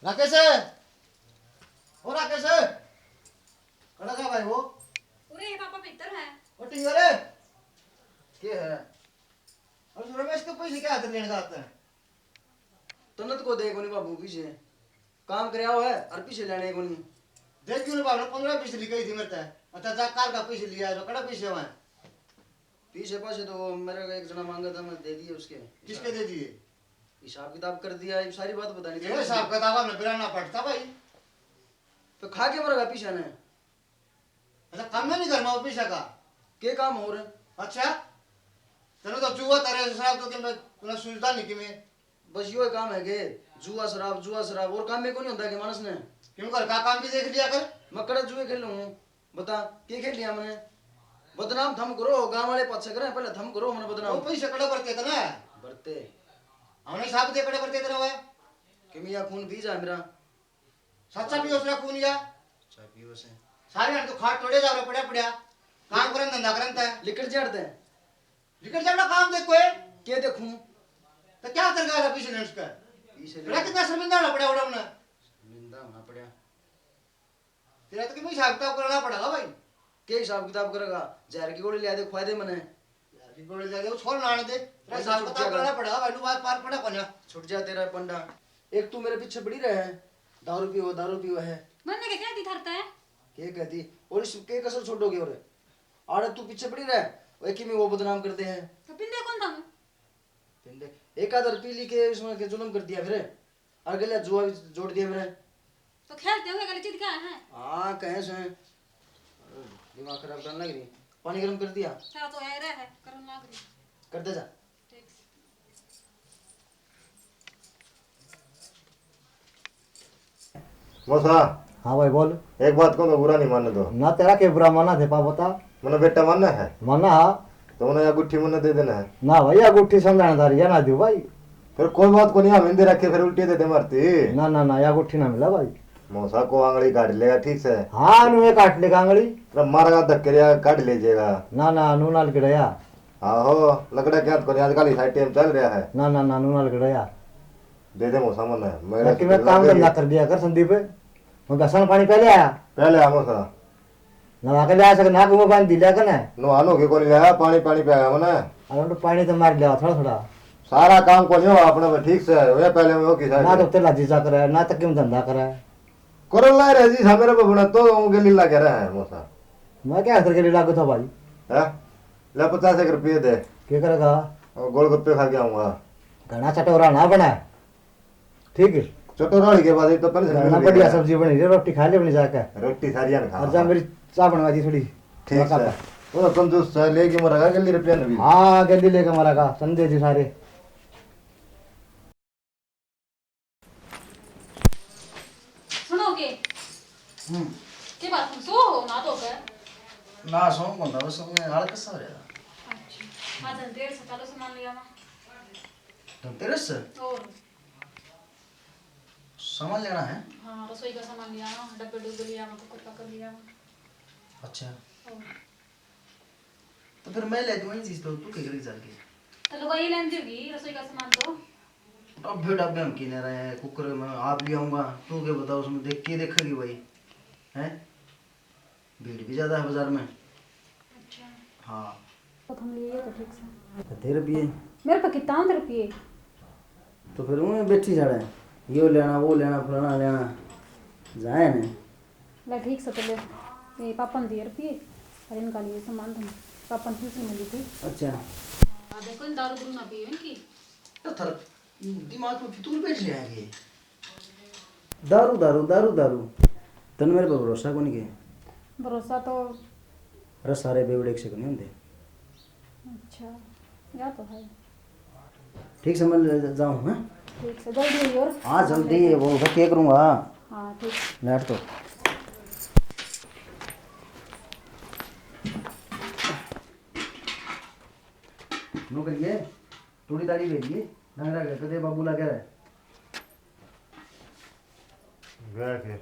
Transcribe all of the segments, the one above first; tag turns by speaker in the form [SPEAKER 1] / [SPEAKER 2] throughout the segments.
[SPEAKER 1] राकेश ओ राकेश कड़ा का भाई वो
[SPEAKER 2] पूरे ये पापा भीतर है।
[SPEAKER 1] ओ टिंगरे के है और रमेश के पैसे क्या हाथ लेने का आता है
[SPEAKER 3] तन्नत को देखो नहीं बाबू पीछे काम कराया हुआ है और पीछे लेने को नहीं।
[SPEAKER 1] देख क्यों बाबू 15 पैसे लिखी थी मेरे अच्छा जा कार का पैसे लिया जो कड़ा पैसे हुआ
[SPEAKER 3] पीछे पासे तो मेरे को एक जना मांगा था मैं दे दिए उसके।
[SPEAKER 1] किसके दे दिए
[SPEAKER 3] हिसाब किताब कर दिया ये सारी बात बतानी
[SPEAKER 1] ये हिसाब किताब में बिराना पड़ता भाई
[SPEAKER 3] तो खा के मरेगा पीछे ने।
[SPEAKER 1] अच्छा काम में नहीं करना वो पैसा का
[SPEAKER 3] के काम हो रहे
[SPEAKER 1] अच्छा तेरे तो जुआ तेरे हिसाब तो कि मैं तूने सुझता नहीं कि मैं
[SPEAKER 3] बस यो काम है के जुआ शराब और काम में को नहीं होता कि मानस ने
[SPEAKER 1] क्यों कर का काम भी देख लिया कर
[SPEAKER 3] मैं कड़ा जुए खेल लूँ बता के खेल लिया मैंने बदनाम थम करो गांव वाले पछे करे पहले थम करो मैंने
[SPEAKER 1] वो
[SPEAKER 3] बदनाम
[SPEAKER 1] पैसे कड़ा भरते थे ना
[SPEAKER 3] भरते
[SPEAKER 1] हमने हिसाब दे कड़ा भरते थे वो
[SPEAKER 3] कि मैं खून पी जा मेरा
[SPEAKER 1] सच्चा भी उसने खून या
[SPEAKER 3] चाय पियो से
[SPEAKER 1] सारे हट तो खाट तोड़े जा रहे पड़ा पड़ा काम करन धंधा करन ता
[SPEAKER 3] लिकड़ जाड़ते हैं
[SPEAKER 1] निकल जाना काम देख कोई
[SPEAKER 3] के देखूं
[SPEAKER 1] तो क्या कर गया पीछे लेंस का
[SPEAKER 3] पीछे
[SPEAKER 1] तेरा कितना शर्मिंदा होना पड़ा उड़ा ना
[SPEAKER 3] निंदा होना पड़ा
[SPEAKER 1] तेरा तो कि मैं हिसाब किताब करना पड़ेगा भाई
[SPEAKER 3] के हिसाब किताब करेगा जहर की गोली लिया दे खुआ दे मने
[SPEAKER 1] यार की गोली दे वो छोड़ ना आने दे तेरा हिसाब किताब करना पड़ेगा भाई नु बात पार पड़ा कोना
[SPEAKER 3] छुट जा तेरा पंडा। एक तू मेरे पीछे पड़ी रहे है दारू पीवा है
[SPEAKER 2] मैंने क्या कहती थरता है।
[SPEAKER 3] के कहती और इस के कसर छोड़ोगे और आड़े तू पीछे पड़ी रहे वो की में वो बदनाम करते हैं
[SPEAKER 2] तो पिंदे कौन था मैं?
[SPEAKER 3] पिंडे एक आदर पीली के उसमें के जुल्म कर दिया फिर और गले जुआ भी जोड़ दिया मेरे
[SPEAKER 2] तो खेलते हुए गले चित क्या है।
[SPEAKER 3] हां कहे से दिमाग खराब करने लग रही पानी गर्म कर दिया
[SPEAKER 2] तेरा तो है रहा है करन लाग रही
[SPEAKER 3] कर दे जा
[SPEAKER 2] ठीक।
[SPEAKER 4] मौसा
[SPEAKER 5] हाँ भाई बोल।
[SPEAKER 4] एक बात को तो बुरा नहीं मानने दो
[SPEAKER 5] ना तेरा के बुरा माना थे पा बता।
[SPEAKER 4] मैंने बेटा मानना है
[SPEAKER 5] माना हाँ
[SPEAKER 4] तो उन्हें या गुट्ठी मुन्ने दे देना है
[SPEAKER 5] ना भैया गुट्ठी समझाने या ना दू भाई।
[SPEAKER 4] फिर कोई बात को नहीं हम हिंदी रखे फिर उल्टी देते मारती
[SPEAKER 5] ना या गुट्ठी ना मिला भाई।
[SPEAKER 4] मौसा को आंगली काट लेगा ठीक से
[SPEAKER 5] हाँ अनु ये काट लेगा आंगली
[SPEAKER 4] फिर मारेगा धक्के काट लीजिएगा
[SPEAKER 5] ना अनु नाल गिड़या
[SPEAKER 4] आहो लकड़ा क्या को आजकल साइड टाइम चल रहा है
[SPEAKER 5] ना अनु नाल गिड़या
[SPEAKER 4] दे दे मौसा मन
[SPEAKER 5] बाकी मैं काम धंधा कर दिया कर संदीप मैं घसन पानी पहले आया
[SPEAKER 4] पहले आ मौसा
[SPEAKER 5] नवा के लिया सके नाक में पानी दिला कर ना
[SPEAKER 4] नो आनो के को नहीं लाया पानी पानी पे आया मैंने
[SPEAKER 5] अरे तो पानी तो मार लिया थोड़ा
[SPEAKER 4] सारा काम को नहीं हो अपने पे ठीक से वो पहले में हो की
[SPEAKER 5] ना तो
[SPEAKER 4] साइड
[SPEAKER 5] तेरा जीजा करे ना तक क्यों धंधा करे
[SPEAKER 4] करो ला रे जी मेरे पे बना तो उनके लीला कह रहा है मौसा
[SPEAKER 5] मैं क्या करके लिए लागू था भाई।
[SPEAKER 4] है ले 50 रुपये दे
[SPEAKER 5] क्या करेगा
[SPEAKER 4] और गोलगप्पे खा के आऊंगा
[SPEAKER 5] घना चटोरा ना बना ठीक है
[SPEAKER 4] चटोराड़ी के बाद तो पहले
[SPEAKER 5] घना बढ़िया सब्जी बनी रे रोटी खा ले अपनी जाके
[SPEAKER 4] रोटी सारी ना
[SPEAKER 5] और
[SPEAKER 4] खा
[SPEAKER 5] जा मेरी चाय बनवा दी थोड़ी
[SPEAKER 4] ठीक है वो कंजूस सा लेके मरेगा गली रुपया नहीं
[SPEAKER 5] हाँ गड्डी लेके मरा का संदे जी सारे
[SPEAKER 2] सुनोगे के बात तुम सो हो ना तो कर
[SPEAKER 3] ना सो बंदा बस में हाल कैसा हो रहा
[SPEAKER 2] अच्छा आज देर से चलो सामान लिया मैं
[SPEAKER 3] तो तेरे से
[SPEAKER 2] और
[SPEAKER 3] सामान लेना है।
[SPEAKER 2] हाँ रसोई का सामान लिया ना डब्बे डुब्बे लिया मैं कुकर पकड़ लिया मैं
[SPEAKER 3] अच्छा
[SPEAKER 2] और
[SPEAKER 3] तो फिर मैं ले दूंगी चीज तो तू क्या करेगी चल के
[SPEAKER 2] तो लोग ये लेने देगी रसोई का सामान तो
[SPEAKER 3] अब भी डब्बे हम किने रहे हैं कुकर में आप ले आऊंगा तू क्या बताओ उसमें देख के देखेगी भाई हैं भीड़ भी ज्यादा है बाजार में।
[SPEAKER 2] अच्छा
[SPEAKER 3] हाँ
[SPEAKER 2] तो हम लिए तो ठीक से
[SPEAKER 3] तेरे रुपये
[SPEAKER 2] मेरे पे कितना रुपये
[SPEAKER 3] तो फिर उन्हें बैठी जा रहे हैं ये लेना वो लेना फलाना लेना जाए ना
[SPEAKER 2] ला ठीक से तो ले ये पापा ने दिए रुपये और इनका लिए सामान तुम पापा ने ट्यूशन में दी थी।
[SPEAKER 3] अच्छा
[SPEAKER 2] देखो इन दारू दूरू ना पिए इनकी
[SPEAKER 3] तो थर दिमाग में फितूर बैठ रहे हैं ये दारू दारू दारू दारू तन मेरे पर भरोसा को नहीं के
[SPEAKER 2] भरोसा तो
[SPEAKER 3] अरे सारे बेवड़े से को नहीं होते।
[SPEAKER 2] अच्छा या तो है
[SPEAKER 3] ठीक से मैं जाऊँ हैं
[SPEAKER 2] ठीक से जल्दी आई और
[SPEAKER 3] हाँ जल्दी वो क्या करूँगा
[SPEAKER 2] हाँ ठीक
[SPEAKER 3] लेट तो नो करिए थोड़ी दाढ़ी भेजिए नंगरा कर दे बाबू लगा है
[SPEAKER 4] गया के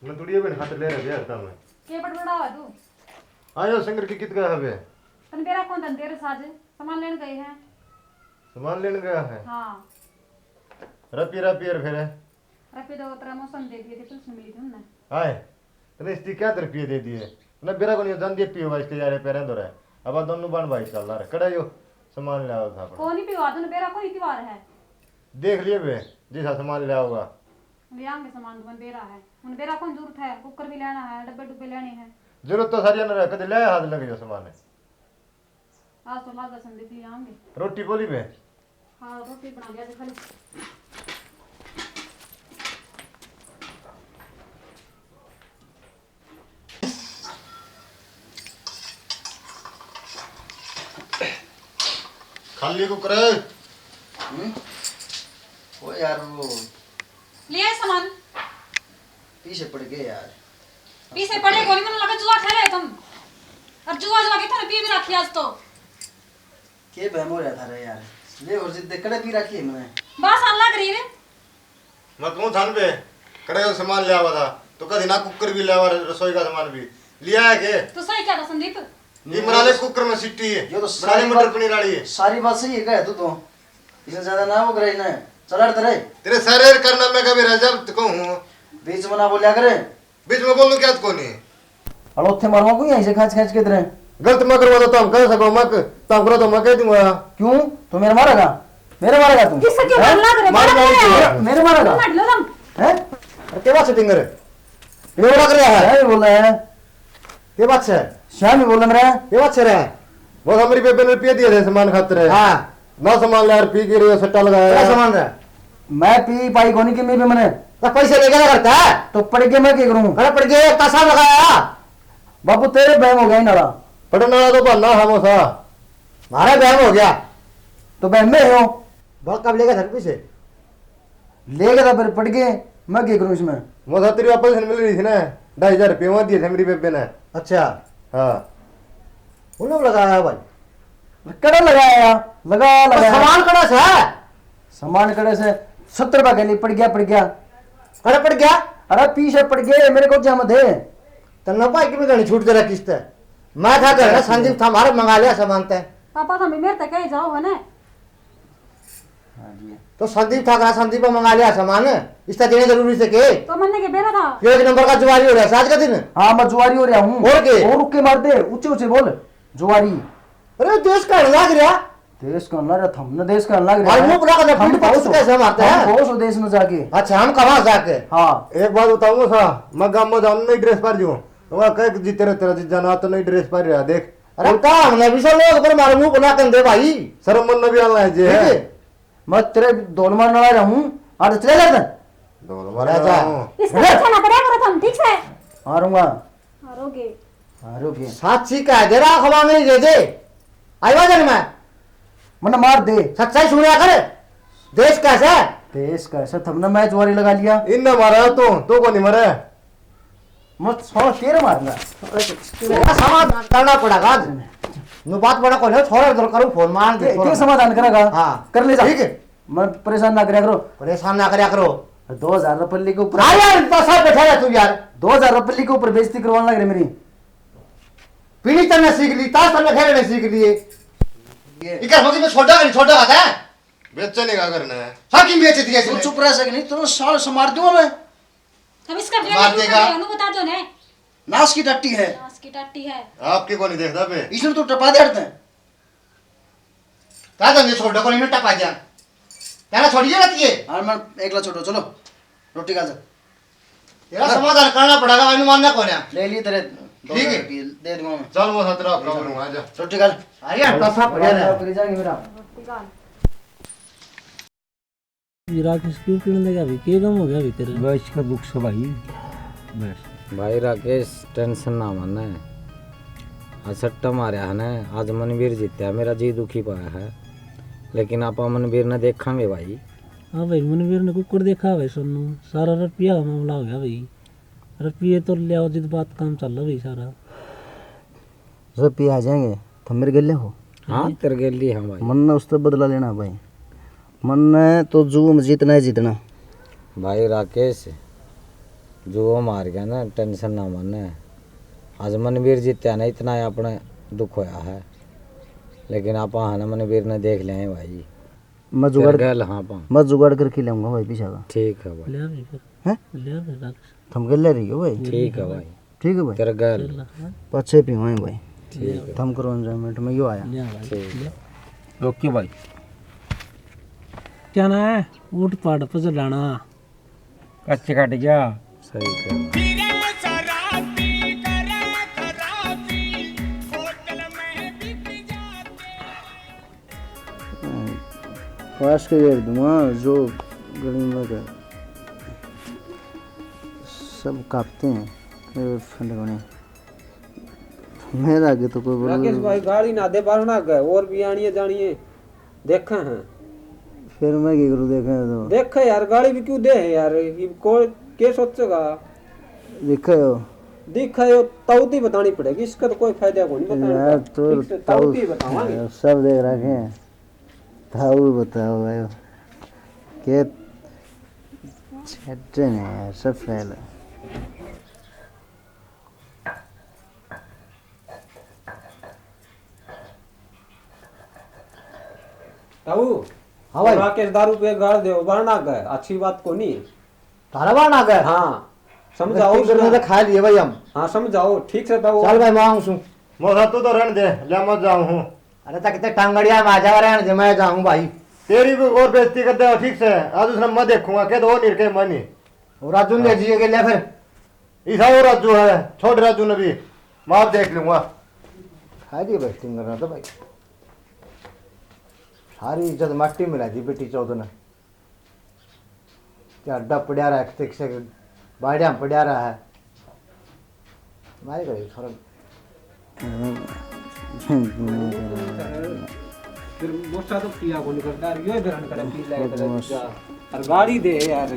[SPEAKER 4] मैं तुड़िए बन हाथ ले रहा है मैं
[SPEAKER 2] के बड़बड़ा है तू
[SPEAKER 4] आयो शंकर की कित गया है
[SPEAKER 2] तन बेरा कौन तन तेरे साथ सामान लेने गए हैं।
[SPEAKER 4] सामान लेने गया है
[SPEAKER 2] हाँ
[SPEAKER 4] रपी फिर
[SPEAKER 2] रुपये 2-3 मौसम दे दिए थे पुलिस ने मिली थी उन्हें।
[SPEAKER 4] आए तने इसकी क्या रुपये दे दिए ना बेरा को नहीं दन दे पियो इसके यारे पैरें दो रहे अब दोनों बन भाई चल रहा है कड़ा यो सामान ले आओ था
[SPEAKER 2] कौन ही पिवा दो बेरा कोई त्योहार है
[SPEAKER 4] देख लिए बे जैसा सामान ले आओगा
[SPEAKER 2] ले आएंगे सामान तो बेरा है उन बेरा कौन जरूरत है कुकर भी लेना है डब्बे डुब्बे लेने हैं
[SPEAKER 4] जरूरत तो सारी ना कदे ले हाथ लगे जो सामान है
[SPEAKER 2] आज तो लागा संदीप ले आएंगे।
[SPEAKER 4] रोटी बोली बे
[SPEAKER 2] हाँ रोटी बना दिया थे खाली।
[SPEAKER 4] खाली कुकर
[SPEAKER 3] वो यार वो
[SPEAKER 2] ले आए सामान
[SPEAKER 3] पीछे पड़ गए यार।
[SPEAKER 2] पीछे पड़े गोली मन लगा जुआ खेले तुम और जुआ जुआ के तो पी भी रखी आज तो
[SPEAKER 3] के बहम हो रहा था रे यार ले और जिद कड़े पी रखी है मैंने
[SPEAKER 2] बस अल्लाह करी रे
[SPEAKER 4] मैं कहूं थान बे कड़े का सामान ले आवा था तो कदी ना कुकर भी ले आवा रसोई का सामान भी लिया है के
[SPEAKER 2] तो सही क्या था संदीप
[SPEAKER 4] ये मनाले कुकर में सिट्टी है
[SPEAKER 3] ये तो
[SPEAKER 4] बनाले मटर पनीर वाली है
[SPEAKER 3] सारी बात सही है क्या तू तो इससे ज्यादा ना वो करे ना चला रे
[SPEAKER 4] तेरे सरेर करना मैं कभी रह जब कहूं
[SPEAKER 3] बीच में ना बोलिया करे
[SPEAKER 4] बीच में बोलूं क्या को नहीं
[SPEAKER 3] अरे उत्थे मारवा को यहीं से खींच खींच के तेरे
[SPEAKER 4] गलत मैं करवा तो हम कह सको मत तो हम करो तो मैं कह दूंगा
[SPEAKER 3] क्यों तू मेरे मारेगा तू
[SPEAKER 2] किससे क्यों डर लग रहा है
[SPEAKER 3] मेरे मारेगा
[SPEAKER 2] मत लो तुम
[SPEAKER 3] हैं
[SPEAKER 4] अरे क्या बात सेटिंग करे ये बड़ा कर रहा है
[SPEAKER 3] क्या बोल रहा है
[SPEAKER 4] ये बात है
[SPEAKER 3] श्याम ही बोल रहा है
[SPEAKER 4] ये बात है वो हमारी बेबे ने रुपये दिए थे सामान खातिर है
[SPEAKER 3] हां
[SPEAKER 4] ना सामान ले यार पी के रे सट्टा लगाया
[SPEAKER 3] क्या सामान है मैं पी पाई कोनी की मेरे मैंने
[SPEAKER 4] तो पैसे लेके क्या करता है
[SPEAKER 3] तो पड़ के मैं क्या करूं
[SPEAKER 4] अरे पड़ गए पैसा लगाया
[SPEAKER 3] बाबू तेरे बहम हो गया ही नाला
[SPEAKER 4] पटना तो बनना हमोसा हमारा बहम हो गया
[SPEAKER 3] तो बहम में हो
[SPEAKER 4] बहुत कब लेगा घर पीछे
[SPEAKER 3] ले गया था फिर पड़ गए मैं क्या करूं इसमें
[SPEAKER 4] मोसा तेरी वापस मिल रही थी ना 2,500 रुपये वहां दिए थे मेरी बेबे ने
[SPEAKER 3] अच्छा
[SPEAKER 4] हाँ
[SPEAKER 3] उन लोग लगाया भाई कड़ा लगाया
[SPEAKER 4] सामान कड़ा से है
[SPEAKER 3] सामान कड़े से 70 रुपए के लिए पड़ गया
[SPEAKER 4] अरे पड़ गया
[SPEAKER 3] अरे पीछे पड़ गए मेरे को जम दे
[SPEAKER 4] तन्ना भाई की भी छूट दे रहा किस्त मैं था कर संदीप था हमारे मंगा लिया सामान तय
[SPEAKER 2] पापा तो मेरे तक ही जाओ है ना
[SPEAKER 4] तो संदीप था संदीप मंगा लिया सामान इसका देने जरूरी से के
[SPEAKER 2] तो मरने के बेरा था
[SPEAKER 4] ये एक नंबर का जुआरी हो रहा है आज का दिन
[SPEAKER 3] हाँ मैं जुआरी हो रहा हूँ
[SPEAKER 4] और के
[SPEAKER 3] और रुक के मार दे ऊंचे बोल जुआरी
[SPEAKER 4] अरे देश का लग रहा
[SPEAKER 3] देश का लग रहा हमने देश का लग
[SPEAKER 4] भाई मुंह बुला कर
[SPEAKER 3] हम
[SPEAKER 4] पीठ कैसे मारते हैं
[SPEAKER 3] पहुंचो देश में जाके
[SPEAKER 4] अच्छा हम कहाँ जाके
[SPEAKER 3] हाँ
[SPEAKER 4] एक बात बताऊंगा सा मैं गांव में जाऊँ नई ड्रेस पर जाऊँ तो कह जीते रहे तेरा जाना तो नई ड्रेस पर रहा देख अरे का हमने भी सब लोग पर मारे मुंह बुला कर दे भाई शर्म मन भी आना है जे
[SPEAKER 3] मैं तेरे दोनों मारने वाला हूँ आज चले जाते
[SPEAKER 4] दोनों मारा जा
[SPEAKER 2] इसका अच्छा ना करे करो तुम ठीक से
[SPEAKER 3] हारूंगा
[SPEAKER 2] हारोगे
[SPEAKER 3] हारोगे
[SPEAKER 4] साक्षी का दे रहा खवा में दे दे आई वजन में
[SPEAKER 3] मैंने मार दे
[SPEAKER 4] सच्चाई सुनिया कर देश कैसा है
[SPEAKER 3] देश का ऐसा हमने मैं जुआरी लगा लिया
[SPEAKER 4] इन मारा तो को नहीं मरे
[SPEAKER 3] मैं छोड़ तेरे मारूंगा
[SPEAKER 4] तेरा समाधान करना पड़ेगा नु बात बड़ा को छोड़ इधर करूं फोन मान दे
[SPEAKER 3] के समाधान करेगा
[SPEAKER 4] हाँ
[SPEAKER 3] कर ले जा
[SPEAKER 4] ठीक है
[SPEAKER 3] मैं परेशान ना करया करो
[SPEAKER 4] परेशान ना करया करो
[SPEAKER 3] 2000 रुपये के ऊपर
[SPEAKER 4] हाँ यार पैसा बैठा है तू यार
[SPEAKER 3] 2000 रुपये के ऊपर बेइज्जती करवाने लग रही मेरी
[SPEAKER 4] पीढ़ी तने सीख ली ताश तने खेलने सीख लिए इकर होगी में छोटा खाता है बेचने का करना है साकी बेच दिया
[SPEAKER 3] तू चुप रह सके नहीं तुरंत साल से मार दूंगा मैं
[SPEAKER 2] हम इसका
[SPEAKER 4] मार
[SPEAKER 2] ब्लेड
[SPEAKER 4] देगा।
[SPEAKER 2] उन्हें बता दो ने
[SPEAKER 3] नाश की टट्टी है
[SPEAKER 2] नास की टट्टी है
[SPEAKER 4] आपके को नहीं देखता बे
[SPEAKER 3] इसने तो टपा दे हैं
[SPEAKER 4] क्या दंगे छोटा को नहीं टपा दिया तेरा छोड़िए रहती है
[SPEAKER 3] और मैं एकला छोड़ो चलो रोटी खा जा
[SPEAKER 4] तेरा समाधान करना पड़ेगा मैंने मानना कौन है
[SPEAKER 3] ले लिए तेरे
[SPEAKER 4] ठीक है।
[SPEAKER 3] दे दूंगा मैं
[SPEAKER 4] चल वो सतरा प्रॉब्लम आ जा
[SPEAKER 3] रोटी खा
[SPEAKER 4] अरे पैसा पड़ा है
[SPEAKER 3] कर जाएंगे मेरा
[SPEAKER 6] राकेश क्यों पीने लगा अभी क्या गम हो गया अभी तेरा
[SPEAKER 5] बस का दुख से भाई बस
[SPEAKER 7] भाई राकेश टेंशन ना मन है आज सट्टा मारा है ना आज मनवीर जीत्या मेरा जी दुखी पाया है लेकिन आप मनवीर ने देखांगे भाई
[SPEAKER 6] हाँ भाई मनवीर ने कुकर देखा भाई सुनो सारा रुपया का मामला हो गया भाई रुपये तो ले आओ जिद बात काम चल रहा भाई सारा
[SPEAKER 3] रुपये आ जाएंगे तुम मेरे गले हो
[SPEAKER 7] हाँ तेरे के लिए हाँ भाई
[SPEAKER 3] मन ने उससे बदला लेना भाई मन ने तो जू जीतना है जीतना
[SPEAKER 7] भाई राकेश जो वो मार गया ना टेंशन ना मन है आज मनवीर जीत्या ना इतना अपने दुख होया है लेकिन आप हाँ मनवीर ने देख लिया है भाई
[SPEAKER 5] मैं जुगाड़
[SPEAKER 7] गल हाँ पा
[SPEAKER 5] मैं जुगाड़ करके लाऊंगा भाई पीछा का।
[SPEAKER 7] ठीक है भाई
[SPEAKER 6] ले भाई फिर
[SPEAKER 5] हैं
[SPEAKER 6] ले भाई राकेश
[SPEAKER 5] थम गल ले रही हो भाई।
[SPEAKER 7] ठीक है भाई
[SPEAKER 5] ठीक है भाई
[SPEAKER 7] तेरा गल
[SPEAKER 5] पछे पी हुए भाई
[SPEAKER 7] ठीक है
[SPEAKER 5] थम करो एंजॉयमेंट में यो आया।
[SPEAKER 6] ले भाई
[SPEAKER 7] ठीक ओके भाई
[SPEAKER 6] क्या ना है ऊट पाड़ पर चलाना
[SPEAKER 7] कच्चे काट गया सही कर
[SPEAKER 5] पास के घेर दूंगा जो गली में गए सब कांपते हैं ये फंड बने मेरा आगे तो कोई
[SPEAKER 8] राकेश भाई गाड़ी ना दे बारना गए और भी आनिए जानिए देखे हैं
[SPEAKER 5] फिर मैं क्या करूँ देखे तो
[SPEAKER 8] देखे यार गाड़ी भी क्यों दे यार ये कोई के सोचेगा
[SPEAKER 5] देखे हो
[SPEAKER 8] दिखा यो ताऊती बतानी पड़ेगी इसका तो कोई फायदा को नहीं
[SPEAKER 5] यार
[SPEAKER 8] बताने
[SPEAKER 5] तो
[SPEAKER 8] का ताऊती बतावांगे
[SPEAKER 5] यार, सब देख रखे हैं ताऊ बताओ भाई के छट्टे नहीं यार सब फैल है।
[SPEAKER 8] ताऊ
[SPEAKER 5] हाँ भाई।
[SPEAKER 8] राकेश दारू पे गाड़ दे बारना गए अच्छी बात को नहीं
[SPEAKER 5] तारा बार ना गए
[SPEAKER 8] हाँ समझाओ
[SPEAKER 5] ठीक करने
[SPEAKER 8] उसने।
[SPEAKER 5] तो खा लिए भाई हम।
[SPEAKER 8] हाँ समझाओ ठीक से ताऊ
[SPEAKER 5] चल भाई मांग सू
[SPEAKER 4] मोसा तू तो रहने दे ले मत जाऊं हूँ
[SPEAKER 5] अरे तक कितने टांगड़िया में आ जा रहे हैं मैं जाऊँ भाई।
[SPEAKER 4] तेरी भी और बेइज्जती करते हो ठीक से आज उसने मैं देखूंगा क्या तो निरके मनी
[SPEAKER 5] और राजू ले जिए के लिए फिर
[SPEAKER 4] ईसा और राजू है छोड़ राजू ने भी मैं आप देख लूंगा
[SPEAKER 5] खा दिए बैटिंग करना था भाई सारी इज्जत मट्टी मिला दी बेटी चौधरी ने क्या अड्डा पड़ा रहा है से बाड़िया में पड़ा रहा है मारे करी फर्क
[SPEAKER 8] फिर मोसा तो पिया को नहीं करता यार यो धरन करे पी ले करे जा और गाड़ी दे यार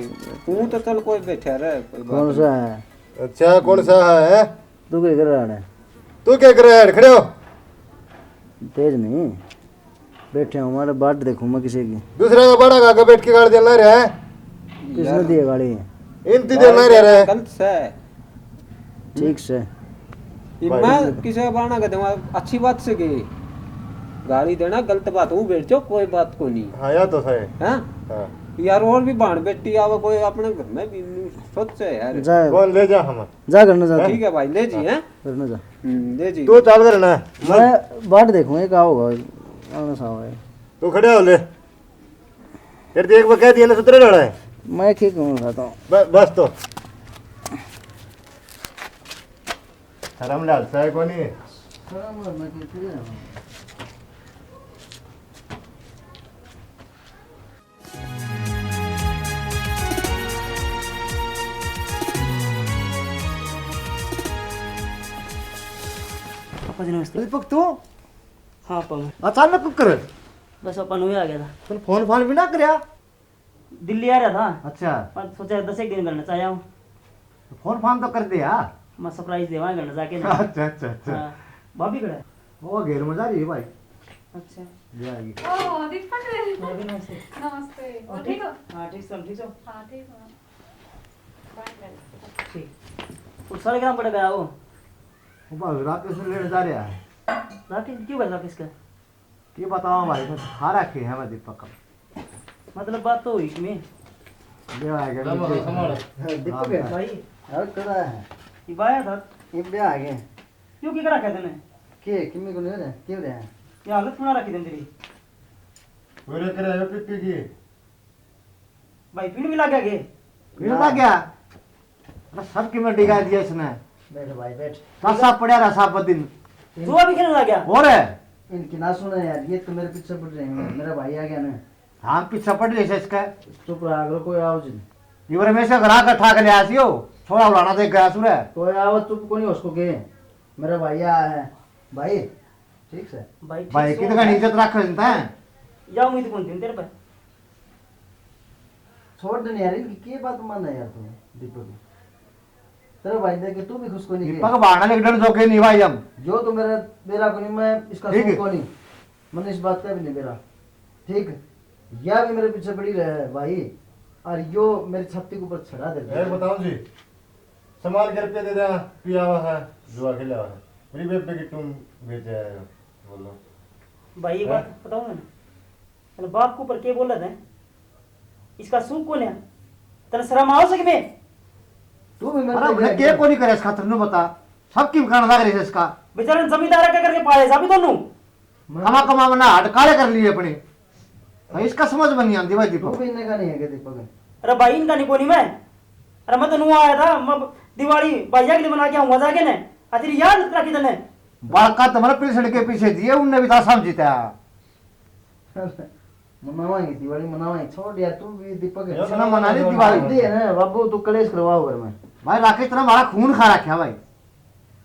[SPEAKER 8] तू तो चल कोई बैठा रहे कोई बात
[SPEAKER 5] कौन सा है
[SPEAKER 4] अच्छा कौन सा है
[SPEAKER 5] तू क्या कर रहा है
[SPEAKER 4] तू क्या कर रहा है खड़े हो
[SPEAKER 5] तेज नहीं बैठे हूँ हमारे बाट देखूँ मैं किसी की
[SPEAKER 4] दूसरे का बड़ा काका बैठ के गाड़ी चलना रहा है
[SPEAKER 5] किसने दी है गाड़ी
[SPEAKER 4] इन तीनों नहीं रह रहे
[SPEAKER 8] गलत से
[SPEAKER 5] ठीक से
[SPEAKER 8] ये मैं किसी का बाना कर दूंगा अच्छी बात से की गाड़ी देना गलत बात हूँ बैठ जाओ कोई बात को नहीं
[SPEAKER 4] हाँ या तो सही
[SPEAKER 8] हैं
[SPEAKER 4] हाँ
[SPEAKER 8] यार और भी बाण बेटी आवे कोई अपने घर में भी सोचे यार
[SPEAKER 5] जा
[SPEAKER 4] कौन ले जा हम
[SPEAKER 5] जा करना जा
[SPEAKER 8] ठीक है भाई ले जी हैं
[SPEAKER 5] करना जा
[SPEAKER 8] ले जी
[SPEAKER 4] तू चाल करना है
[SPEAKER 5] मैं बाट देखूँ ये क्या होगा आना सा है
[SPEAKER 4] तू खड़े हो ले तेरे देख वो कह दिया ना सुतरे लड़ा है
[SPEAKER 5] मैं ठीक हूँ खाता हूँ
[SPEAKER 4] बस तो शर्म लाल साहब को नहीं
[SPEAKER 5] दीपक तू
[SPEAKER 9] हाँ पम
[SPEAKER 5] अचानक कुक कर
[SPEAKER 9] बस अपन हुए आ गया था
[SPEAKER 5] तूने फोन फान भी ना करया
[SPEAKER 9] दिल्ली आ रहा था
[SPEAKER 5] अच्छा
[SPEAKER 9] पर सोचा 10 एक दिन करना चाहया हूँ
[SPEAKER 5] फोन फान तो कर दिया
[SPEAKER 9] मैं सरप्राइज देवा करना जाके ना
[SPEAKER 5] अच्छा अच्छा अच्छा
[SPEAKER 9] हाँ, भाभी खड़ा है
[SPEAKER 5] वो घेर में जा रही है भाई
[SPEAKER 9] अच्छा
[SPEAKER 5] जाएगी
[SPEAKER 2] ओ दीपक
[SPEAKER 9] भाभी नमस्ते
[SPEAKER 2] नमस्ते
[SPEAKER 9] और
[SPEAKER 2] ठीक हो
[SPEAKER 9] हाँ ठीक सब ठीक हो
[SPEAKER 2] हाँ ठीक हो
[SPEAKER 9] ठीक और सारे काम पड़ेगा वो
[SPEAKER 5] वो भाई राकेश ने लेने जा रहा है
[SPEAKER 9] राकेश क्यों कर राकेश का
[SPEAKER 5] ये बताओ भाई मैं खा रखे है मैं दीपक का
[SPEAKER 9] मतलब बात तो हुई इसमें
[SPEAKER 5] ले आएगा दीपक है
[SPEAKER 9] भाई
[SPEAKER 5] यार कर रहा है
[SPEAKER 9] ये बाया था
[SPEAKER 5] ये बे आ गए
[SPEAKER 9] क्यों की करा कहते ने
[SPEAKER 5] के किमी को नहीं रहे क्यों रहे हैं
[SPEAKER 9] ये हालत सुना रखी तेरी
[SPEAKER 4] पूरे करे पिक्की की
[SPEAKER 9] भाई पीड़ भी लग गया के
[SPEAKER 5] फिर ना क्या अरे सब की मैं डिगा दिया इसने बैठ भाई बैठ कासा पड़ा रहा साफ दिन
[SPEAKER 9] जुआ भी खेलने लग गया
[SPEAKER 5] और है
[SPEAKER 10] इनकी ना सुने यार ये तो मेरे पीछे पड़ रहे हैं मेरा भाई आ गया ना
[SPEAKER 5] हाँ पीछे पड़ रही इसका
[SPEAKER 10] चुप रहा अगर कोई आओ जी
[SPEAKER 5] ये बार में से घरा का ठा के ले आसियो छोड़ा उड़ाना देख गया सुरे
[SPEAKER 10] कोई आओ चुप को नहीं उसको के मेरा भाई आया है भाई ठीक से
[SPEAKER 9] भाई ठीक
[SPEAKER 5] भाई
[SPEAKER 9] सो
[SPEAKER 5] की तो इज्जत रख जनता है
[SPEAKER 9] या उम्मीद कौन थी तेरे पे
[SPEAKER 10] छोड़ देने यार इनकी क्या बात मानना यार तुम दीपक तेरा भाई देख के तू भी खुश को नहीं
[SPEAKER 5] दीपक बाणा ले डर जोके नहीं भाई हम
[SPEAKER 10] जो तो मेरा को नहीं मैं इसका
[SPEAKER 5] ठीक है।
[SPEAKER 10] सुन को नहीं मैंने इस बात का भी नहीं मेरा ठीक यह भी मेरे पीछे पड़ी रहे भाई और यो मेरी छत्ती के ऊपर चढ़ा दे
[SPEAKER 4] यार बताओ जी सामान घर पे दे दे पिया हुआ है जुआ खेला हुआ है मेरी बेबे की तुम भेजे आए हो बोलो
[SPEAKER 9] भाई ये बात बताऊँ ना अरे बाप को ऊपर के बोल रहे थे इसका सूख कौन है तेरे शर्म आओ सके में
[SPEAKER 10] तू भी
[SPEAKER 5] अरे
[SPEAKER 10] मेरे
[SPEAKER 5] के को नहीं करे इस खातर नु बता सब की कारण लग रही है इसका
[SPEAKER 9] बेचारे जमींदार क्या करके पाए साबी दोनों
[SPEAKER 5] कमा कमा में ना हट काले कर लिए अपने भाई इसका समझ में नहीं आती भाई
[SPEAKER 10] तू
[SPEAKER 5] दीपक
[SPEAKER 10] भी इन्हें का नहीं है के दीपक
[SPEAKER 9] अरे भाई इनका नहीं कोनी मैं अरे मैं तो नु आया था मैं दिवाली भैया के लिए बना के आऊंगा जाके ने तेरी याद रखी तने
[SPEAKER 5] बालका तुम्हारे पीछे के पीछे दिए उनने भी था समझता
[SPEAKER 10] मनावाएंगे दिवाली मनावाएंगे छोड़ यार तू भी दीपक
[SPEAKER 5] इसने मना ली दिवाली
[SPEAKER 10] दे ना बाबू तू कलेश करवाओ घर में
[SPEAKER 5] भाई राकेश तेरा हमारा खून खा रखा भाई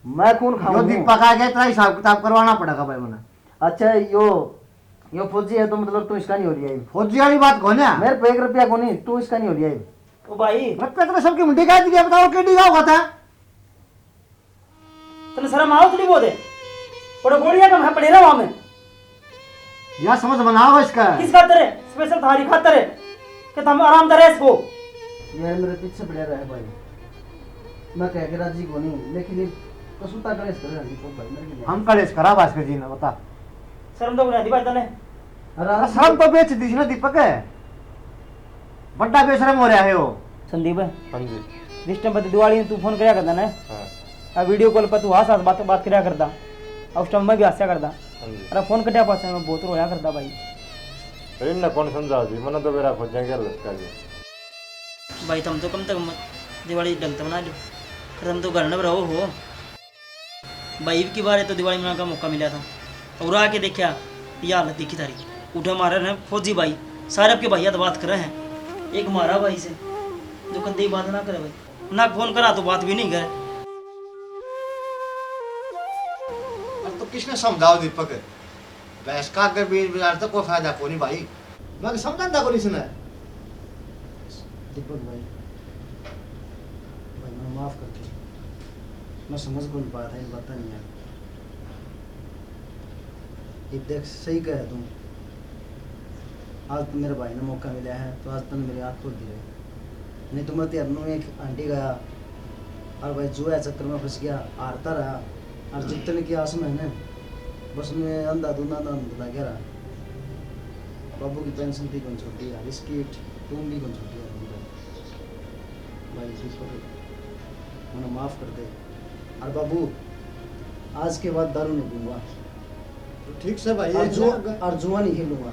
[SPEAKER 10] मैं कौन
[SPEAKER 5] जो
[SPEAKER 10] खाऊं
[SPEAKER 5] दीपक आ गया तेरा हिसाब किताब करवाना पड़ेगा भाई मैंने
[SPEAKER 10] अच्छा यो फौजी है तो मतलब तू इसका नहीं हो रही है
[SPEAKER 5] फौजी वाली बात कौन है
[SPEAKER 10] मेरे पे 1 रुपया को नहीं तू इसका नहीं हो रही है
[SPEAKER 9] ओ भाई
[SPEAKER 5] रखते तेरे सबकी मुंडी का दिया बताओ केडी का होगा था
[SPEAKER 9] तने शर्म आओ थोड़ी बहुत है और गोलियां कम है पड़े रहा वहां में
[SPEAKER 5] या समझ बनाओ इसका
[SPEAKER 9] किस खातर है स्पेशल थारी खातर है कि तुम आराम दे रहे इसको
[SPEAKER 10] यार मेरे पीछे पड़ा रहा है भाई मैं कह के राजी को नहीं लेकिन ये कसुता कलेश कर रहा है भाई मेरे लिए
[SPEAKER 5] हम कलेश करा भास्कर जी ने बता
[SPEAKER 9] शर्म तो नहीं भाई तने
[SPEAKER 5] अरे शर्म तो बेच दी ना दीपक है बड़ा बेशरम हो रहा है वो
[SPEAKER 9] संदीप
[SPEAKER 4] हाँ जी
[SPEAKER 9] जिस टाइम पर दिवाली में तू फोन करया करता ना
[SPEAKER 4] हाँ
[SPEAKER 9] अब वीडियो कॉल पर तू हाथ हाथ बात करया करता अब उस टाइम मैं भी हंसा करता
[SPEAKER 4] हाँ जी
[SPEAKER 9] अरे फोन कटिया पास मैं बहुत रोया करता भाई
[SPEAKER 4] अरे ना कौन समझा जी मैंने तो मेरा खोजा क्या लगता जी
[SPEAKER 9] भाई तुम तो कम तक दिवाली ढंग से बना लो तुम तो घर में रहो हो भाई की बार तो दिवाली मनाने का मौका मिला था और आके देखा ये हालत देखी तारी उठा मारा रहे फौजी भाई सारे आपके भैया तो बात कर रहे हैं एक मारा भाई से जो कंधे बात ना करे भाई ना फोन करा तो बात भी नहीं करे
[SPEAKER 3] अब तो किसने समझाओ दीपक बहस का के बीच बाजार तो कोई फायदा को नहीं भाई मैं समझाता को नहीं सुना
[SPEAKER 10] दीपक भाई मैं माफ कर दे मैं समझ को नहीं पाया था इन बातें नहीं यार ये देख सही कहे तुम आज तो मेरे भाई ने मौका मिला है तो आज तुम मेरी आँख खोल दी है नहीं तो मैं तेरनों में एक आंटी गया और भाई जो है चक्कर में फंस गया हारता रहा और जितने की आस में है ना बस मैं अंधा लग रहा बाबू की पेंशन थी कौन छोटी यार इसकी तुम भी कौन छोटी है भाई दीपक मैंने माफ कर दे और बाबू आज के बाद दारू नहीं पीऊंगा
[SPEAKER 3] तो ठीक से भाई
[SPEAKER 10] और जुआ नहीं खेलूंगा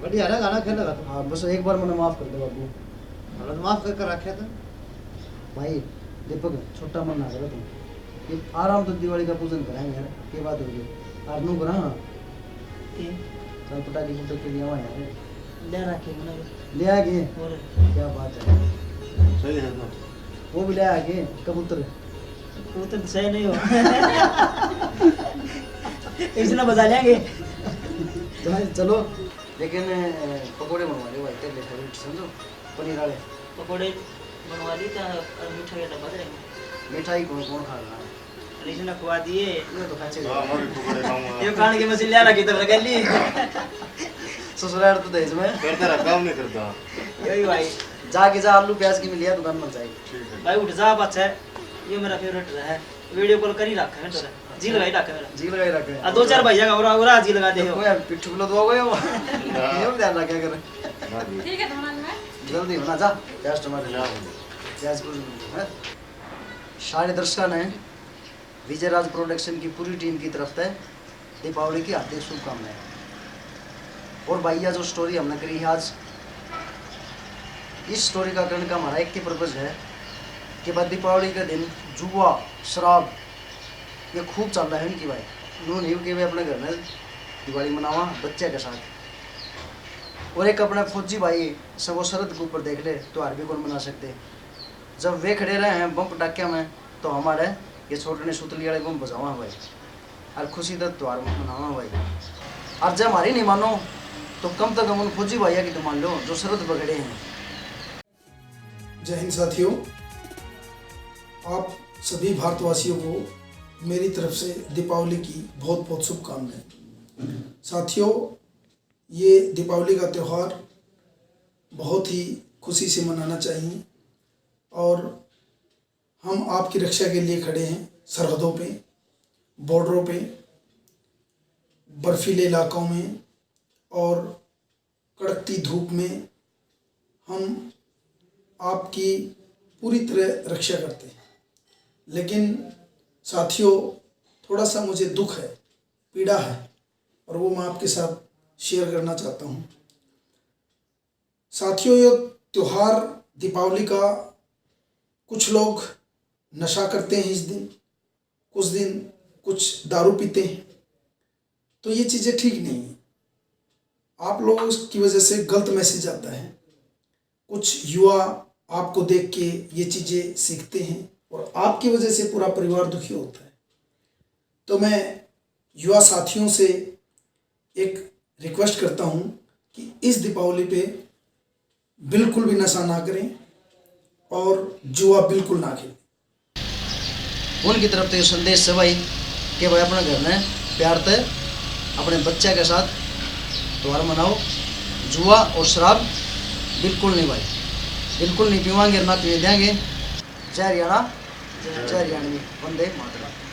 [SPEAKER 3] बढ़िया ना गाना खेलेगा तो
[SPEAKER 10] हाँ बस एक बार मैंने माफ कर दे बाबू
[SPEAKER 3] हालत माफ कर रखे थे
[SPEAKER 10] भाई दीपक छोटा मन ना करो तुम ये आराम तो दिवाली का पूजन कराएंगे यार के बात होगी और नू करा चल पटाखे के लिए आवा यार
[SPEAKER 9] ले रखे
[SPEAKER 10] ले आगे
[SPEAKER 9] और
[SPEAKER 10] क्या बात है
[SPEAKER 3] सही है तो
[SPEAKER 10] वो भी ले आगे कबूतर
[SPEAKER 9] तो सही नहीं हो इसने बजा लेंगे
[SPEAKER 10] चलो लेकिन पकोड़े बनवा ले भाई तेरे लिए समझो पनीर वाले
[SPEAKER 9] पकोड़े बनवा दी था और मीठा का डब्बा देंगे
[SPEAKER 10] मिठाई कौन कौन खा रहा है
[SPEAKER 9] इसने खुआ दिए
[SPEAKER 10] ये तो खाचे
[SPEAKER 9] ये खाने की मशीन ले रखी तब लगा ली
[SPEAKER 10] ससुराल तो दहेज में
[SPEAKER 4] करता रहा काम नहीं करता
[SPEAKER 9] यही भाई
[SPEAKER 10] जाके जा आलू प्याज की मिलिया दुकान बन जाएगी
[SPEAKER 9] भाई उठ जा बच्चा ये मेरा फेवरेट है वीडियो कॉल कर ही रखा है तो जी लगाई रखा है मेरा
[SPEAKER 10] जी लगाई रखे
[SPEAKER 9] आ दो चार भैया का और जी लगा दे हो
[SPEAKER 10] कोई पिट्ठू को दो गए वो ये भी ध्यान रखा कर
[SPEAKER 2] ठीक है तुम्हारा मैं
[SPEAKER 10] जल्दी बना जा प्याज टमाटर प्याज को है सारे दर्शकों ने विजय राज प्रोडक्शन की पूरी टीम की तरफ से दीपावली की हार्दिक शुभकामनाएं और भैया जो स्टोरी हमने करी है आज इस स्टोरी का करने का हमारा एक ही पर्पज है कि बाद दीपावली के दिन जुआ शराब ये खूब चल रहा है इनकी भाई उन्होंने कि वे अपने घर में दिवाली मनावा बच्चे के साथ और एक अपने फौजी भाई सब वो शरद के ऊपर देख ले तो हार भी कौन मना सकते जब वे खड़े रहे हैं बम पटाखे में तो हमारे ये छोटे सुतली वाले बम बजावा भाई और खुशी तक त्यौहार मनावा भाई और जब हमारी नहीं मानो तो कम से कम उन फौजी भैया की तो मान लो जो शरद पकड़े हैं।
[SPEAKER 11] जय हिंद साथियों, आप सभी भारतवासियों को मेरी तरफ से दीपावली की बहुत बहुत शुभकामनाएं। साथियों, ये दीपावली का त्यौहार बहुत ही खुशी से मनाना चाहिए और हम आपकी रक्षा के लिए खड़े हैं सरहदों पे, बॉर्डरों पे, बर्फीले इलाकों में और कड़कती धूप में हम आपकी पूरी तरह रक्षा करते हैं। लेकिन साथियों, थोड़ा सा मुझे दुख है, पीड़ा है, और वो मैं आपके साथ शेयर करना चाहता हूँ। साथियों, ये त्योहार दीपावली का कुछ लोग नशा करते हैं इस दिन, कुछ दिन कुछ दारू पीते हैं, तो ये चीज़ें ठीक नहीं है। आप लोगों की वजह से गलत मैसेज आता है। कुछ युवा आपको देख के ये चीज़ें सीखते हैं और आपकी वजह से पूरा परिवार दुखी होता है। तो मैं युवा साथियों से एक रिक्वेस्ट करता हूँ कि इस दीपावली पे बिल्कुल भी नशा ना करें और जुआ बिल्कुल ना खेलें।
[SPEAKER 10] उनकी तरफ से संदेश है भाई कि भाई अपने घर में प्यार से अपने बच्चे के साथ त्योहार मनाओ। जुआ और शराब बिल्कुल नहीं भाई, बिल्कुल नहीं पीवाएंगे और ना पीने देंगे। जय हरियाणा, जय हरियाणवी, वंदे मातरम।